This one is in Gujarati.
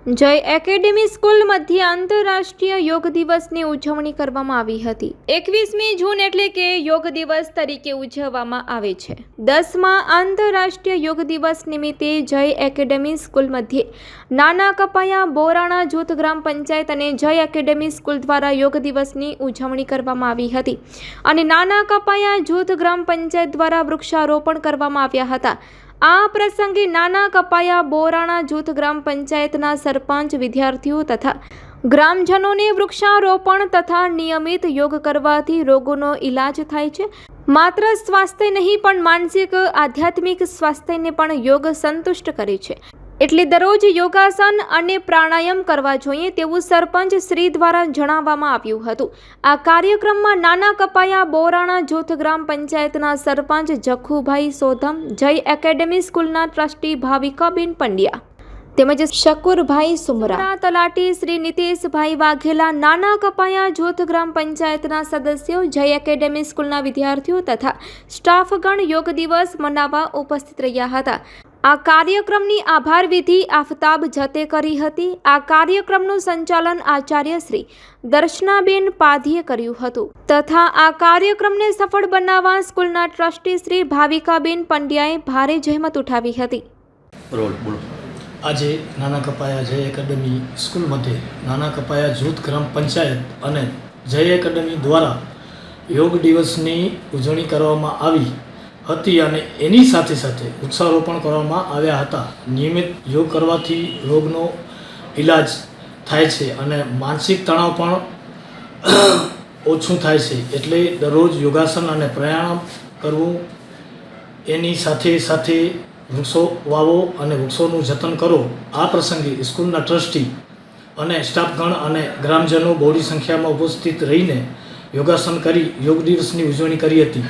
જય એકેડેમી સ્કૂલ મધ્યે આંતરરાષ્ટ્રીય યોગ દિવસની ઉજવણી કરવામાં આવી હતી। 21મી જૂન એટલે કે યોગ દિવસ તરીકે ઉજવવામાં આવે છે। 10મા આંતરરાષ્ટ્રીય યોગ દિવસ નિમિત્તે જય એકેડેમી સ્કૂલ મધ્યે નાના કપાયા બોરાણા જૂથ ગ્રામ પંચાયત અને જય એકેડેમી સ્કૂલ દ્વારા યોગ દિવસની ઉજવણી કરવામાં આવી હતી અને નાના કપાયા જૂથ ગ્રામ પંચાયત દ્વારા વૃક્ષારોપણ કરવામાં આવ્યા હતા। આ પ્રસંગે નાના કપાયા બોરાણા જૂથ ગ્રામ પંચાયતના સરપંચ, વિદ્યાર્થીઓ તથા ગ્રામજનોને વૃક્ષારોપણ તથા નિયમિત યોગ કરવાથી રોગોનો ઈલાજ થાય છે। માત્ર સ્વાસ્થ્ય નહીં પણ માનસિક આધ્યાત્મિક સ્વાસ્થ્યને પણ યોગ સંતુષ્ટ કરે છે, એટલે દરરોજ યોગાસન અને પ્રાણાયામ કરવા જોઈએ તેવું સરપંચ શ્રી દ્વારા જણાવવામાં આવ્યું હતું। આ કાર્યક્રમમાં નાના કપાયા બોરાણા જૂથ ગ્રામ પંચાયતના સરપંચ જખુભાઈ સોધમ, જય એકેડેમી સ્કૂલના ટ્રસ્ટી ભાવિકાબેન પંડ્યા તેમજ શકુરભાઈ સુમરા, તલાટી શ્રી નીતેશભાઈ વાઘેલા, નાના કપાયા જૂથ ગ્રામ પંચાયતના સદસ્યો, જય એકેડેમી સ્કૂલના વિદ્યાર્થીઓ તથા સ્ટાફગણ યોગ દિવસ મનાવવા ઉપસ્થિત રહ્યા હતા। આ કાર્યક્રમની આભાર વિધિ આફતાબ જતે કરી હતી। આ કાર્યક્રમનું સંચાલન આચાર્ય શ્રી દર્શનાબેન પાધીએ કર્યું હતું તથા આ કાર્યક્રમને સફળ બનાવવા સ્કૂલના ટ્રસ્ટી શ્રી ભાવિકાબેન પંડ્યાએ ભારે જહેમત ઉઠાવી હતી। આજે નાના કપાયા જય એકેડેમી સ્કૂલ મધ્યે નાના કપાયા જૂથ ગ્રામ પંચાયત અને જય એકેડેમી દ્વારા યોગ દિવસની ઉજવણી કરવામાં આવી હતી અને એની સાથે સાથે વૃક્ષારોપણ કરવામાં આવ્યા હતા। નિયમિત યોગ કરવાથી રોગનો ઈલાજ થાય છે અને માનસિક તણાવ પણ ઓછું થાય છે, એટલે દરરોજ યોગાસન અને પ્રાણાયામ કરવું, એની સાથે સાથે વૃક્ષો વાવો અને વૃક્ષોનું જતન કરો। આ પ્રસંગે સ્કૂલના ટ્રસ્ટી અને સ્ટાફગણ અને ગ્રામજનો બહોળી સંખ્યામાં ઉપસ્થિત રહીને યોગાસન કરી યોગ દિવસની ઉજવણી કરી હતી।